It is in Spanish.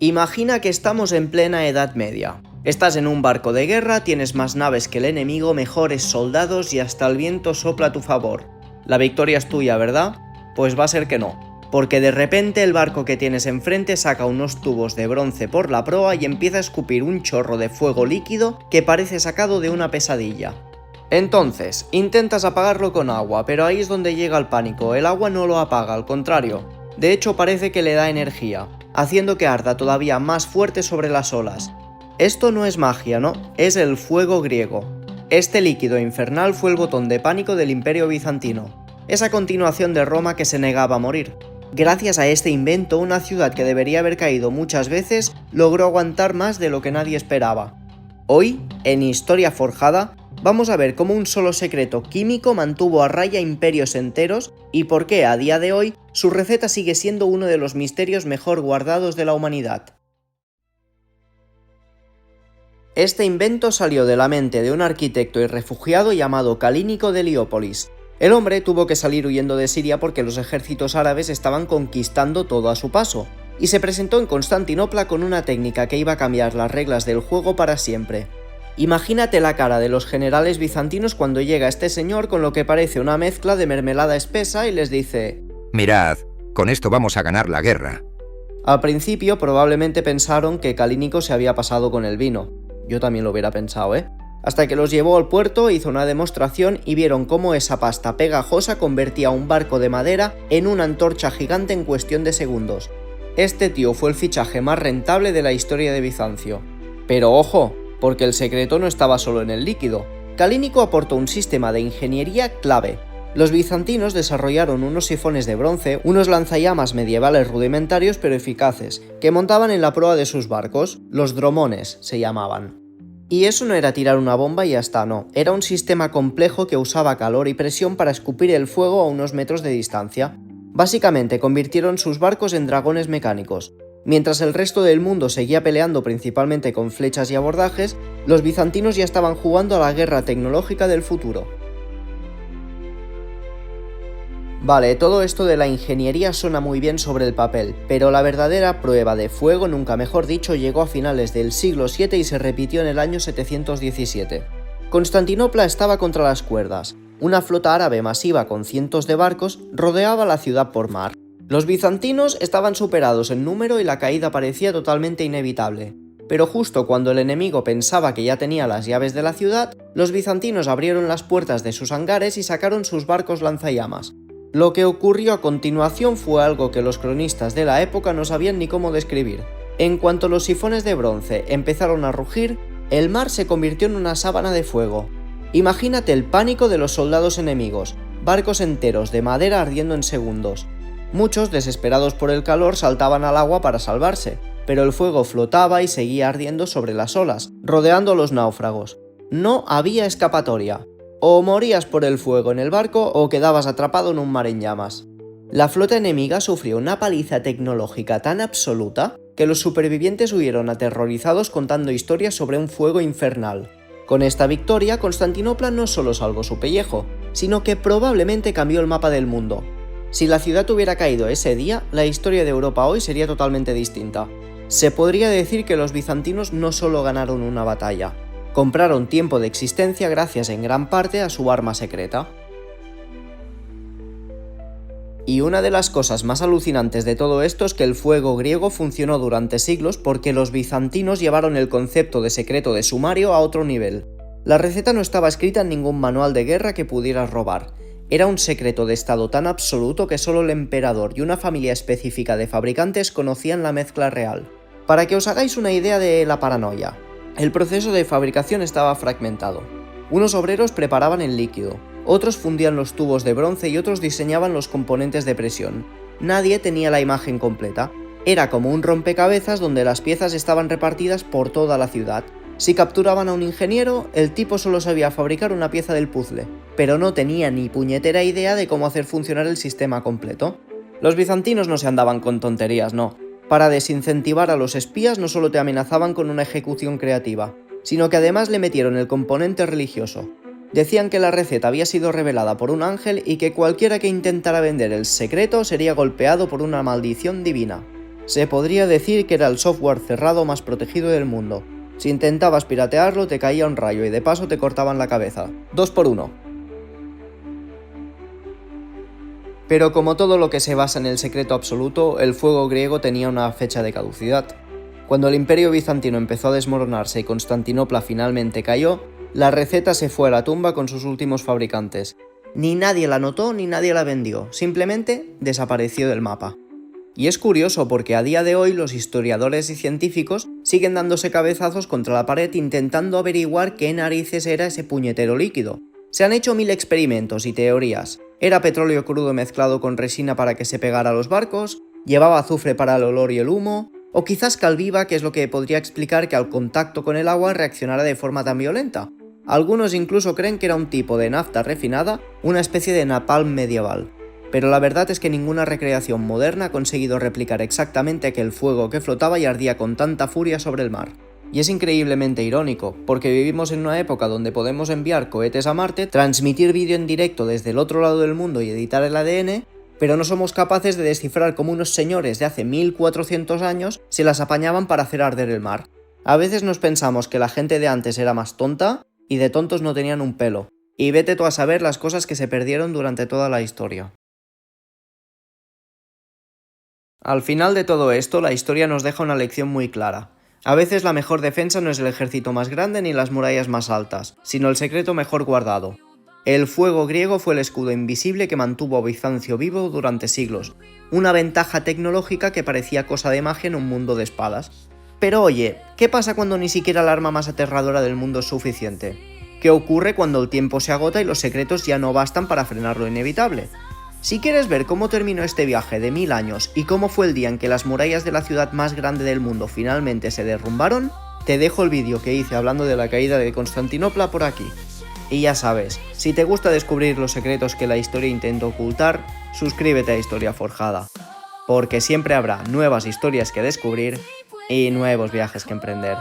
Imagina que estamos en plena Edad Media. Estás en un barco de guerra, tienes más naves que el enemigo, mejores soldados y hasta el viento sopla a tu favor. La victoria es tuya, ¿verdad? Pues va a ser que no, porque de repente el barco que tienes enfrente saca unos tubos de bronce por la proa y empieza a escupir un chorro de fuego líquido que parece sacado de una pesadilla. Entonces, intentas apagarlo con agua, pero ahí es donde llega el pánico. El agua no lo apaga, al contrario. De hecho, parece que le da energía, haciendo que arda todavía más fuerte sobre las olas. Esto no es magia, ¿no? Es el fuego griego. Este líquido infernal fue el botón de pánico del Imperio Bizantino, esa continuación de Roma que se negaba a morir. Gracias a este invento, una ciudad que debería haber caído muchas veces, logró aguantar más de lo que nadie esperaba. Hoy, en Historia Forjada, vamos a ver cómo un solo secreto químico mantuvo a raya imperios enteros y por qué a día de hoy su receta sigue siendo uno de los misterios mejor guardados de la humanidad. Este invento salió de la mente de un arquitecto y refugiado llamado Calínico de Heliópolis. El hombre tuvo que salir huyendo de Siria porque los ejércitos árabes estaban conquistando todo a su paso, y se presentó en Constantinopla con una técnica que iba a cambiar las reglas del juego para siempre. Imagínate la cara de los generales bizantinos cuando llega este señor con lo que parece una mezcla de mermelada espesa y les dice: Mirad, con esto vamos a ganar la guerra. Al principio probablemente pensaron que Calínico se había pasado con el vino. Yo también lo hubiera pensado, Hasta que los llevó al puerto, hizo una demostración y vieron cómo esa pasta pegajosa convertía un barco de madera en una antorcha gigante en cuestión de segundos. Este tío fue el fichaje más rentable de la historia de Bizancio. Pero ojo, porque el secreto no estaba solo en el líquido. Calínico aportó un sistema de ingeniería clave. Los bizantinos desarrollaron unos sifones de bronce, unos lanzallamas medievales rudimentarios pero eficaces, que montaban en la proa de sus barcos, los dromones se llamaban. Y eso no era tirar una bomba y ya está, no, era un sistema complejo que usaba calor y presión para escupir el fuego a unos metros de distancia. Básicamente convirtieron sus barcos en dragones mecánicos. Mientras el resto del mundo seguía peleando principalmente con flechas y abordajes, los bizantinos ya estaban jugando a la guerra tecnológica del futuro. Vale, todo esto de la ingeniería suena muy bien sobre el papel, pero la verdadera prueba de fuego, nunca mejor dicho, llegó a finales del siglo VII y se repitió en el año 717. Constantinopla estaba contra las cuerdas. Una flota árabe masiva con cientos de barcos rodeaba la ciudad por mar. Los bizantinos estaban superados en número y la caída parecía totalmente inevitable. Pero justo cuando el enemigo pensaba que ya tenía las llaves de la ciudad, los bizantinos abrieron las puertas de sus hangares y sacaron sus barcos lanzallamas. Lo que ocurrió a continuación fue algo que los cronistas de la época no sabían ni cómo describir. En cuanto los sifones de bronce empezaron a rugir, el mar se convirtió en una sábana de fuego. Imagínate el pánico de los soldados enemigos, barcos enteros de madera ardiendo en segundos. Muchos, desesperados por el calor, saltaban al agua para salvarse, pero el fuego flotaba y seguía ardiendo sobre las olas, rodeando a los náufragos. No había escapatoria. O morías por el fuego en el barco o quedabas atrapado en un mar en llamas. La flota enemiga sufrió una paliza tecnológica tan absoluta que los supervivientes huyeron aterrorizados contando historias sobre un fuego infernal. Con esta victoria, Constantinopla no solo salvó su pellejo, sino que probablemente cambió el mapa del mundo. Si la ciudad hubiera caído ese día, la historia de Europa hoy sería totalmente distinta. Se podría decir que los bizantinos no solo ganaron una batalla, compraron tiempo de existencia gracias en gran parte a su arma secreta. Y una de las cosas más alucinantes de todo esto es que el fuego griego funcionó durante siglos porque los bizantinos llevaron el concepto de secreto de sumario a otro nivel. La receta no estaba escrita en ningún manual de guerra que pudieras robar. Era un secreto de estado tan absoluto que solo el emperador y una familia específica de fabricantes conocían la mezcla real. Para que os hagáis una idea de la paranoia, el proceso de fabricación estaba fragmentado. Unos obreros preparaban el líquido, otros fundían los tubos de bronce y otros diseñaban los componentes de presión. Nadie tenía la imagen completa. Era como un rompecabezas donde las piezas estaban repartidas por toda la ciudad. Si capturaban a un ingeniero, el tipo solo sabía fabricar una pieza del puzzle, pero no tenía ni puñetera idea de cómo hacer funcionar el sistema completo. Los bizantinos no se andaban con tonterías, no. Para desincentivar a los espías no solo te amenazaban con una ejecución creativa, sino que además le metieron el componente religioso. Decían que la receta había sido revelada por un ángel y que cualquiera que intentara vender el secreto sería golpeado por una maldición divina. Se podría decir que era el software cerrado más protegido del mundo. Si intentabas piratearlo, te caía un rayo y de paso te cortaban la cabeza. 2 por 1. Pero como todo lo que se basa en el secreto absoluto, el fuego griego tenía una fecha de caducidad. Cuando el Imperio bizantino empezó a desmoronarse y Constantinopla finalmente cayó, la receta se fue a la tumba con sus últimos fabricantes. Ni nadie la notó ni nadie la vendió, simplemente desapareció del mapa. Y es curioso porque a día de hoy los historiadores y científicos siguen dándose cabezazos contra la pared intentando averiguar qué narices era ese puñetero líquido. Se han hecho 1000 experimentos y teorías. ¿Era petróleo crudo mezclado con resina para que se pegara a los barcos? ¿Llevaba azufre para el olor y el humo? ¿O quizás cal viva, que es lo que podría explicar que al contacto con el agua reaccionara de forma tan violenta? Algunos incluso creen que era un tipo de nafta refinada, una especie de napalm medieval. Pero la verdad es que ninguna recreación moderna ha conseguido replicar exactamente aquel fuego que flotaba y ardía con tanta furia sobre el mar. Y es increíblemente irónico, porque vivimos en una época donde podemos enviar cohetes a Marte, transmitir vídeo en directo desde el otro lado del mundo y editar el ADN, pero no somos capaces de descifrar cómo unos señores de hace 1400 años se las apañaban para hacer arder el mar. A veces nos pensamos que la gente de antes era más tonta y de tontos no tenían un pelo. Y vete tú a saber las cosas que se perdieron durante toda la historia. Al final de todo esto, la historia nos deja una lección muy clara. A veces la mejor defensa no es el ejército más grande ni las murallas más altas, sino el secreto mejor guardado. El fuego griego fue el escudo invisible que mantuvo a Bizancio vivo durante siglos, una ventaja tecnológica que parecía cosa de magia en un mundo de espadas. Pero oye, ¿qué pasa cuando ni siquiera el arma más aterradora del mundo es suficiente? ¿Qué ocurre cuando el tiempo se agota y los secretos ya no bastan para frenar lo inevitable? Si quieres ver cómo terminó este viaje de 1000 años y cómo fue el día en que las murallas de la ciudad más grande del mundo finalmente se derrumbaron, te dejo el vídeo que hice hablando de la caída de Constantinopla por aquí. Y ya sabes, si te gusta descubrir los secretos que la historia intenta ocultar, suscríbete a Historia Forjada, porque siempre habrá nuevas historias que descubrir y nuevos viajes que emprender.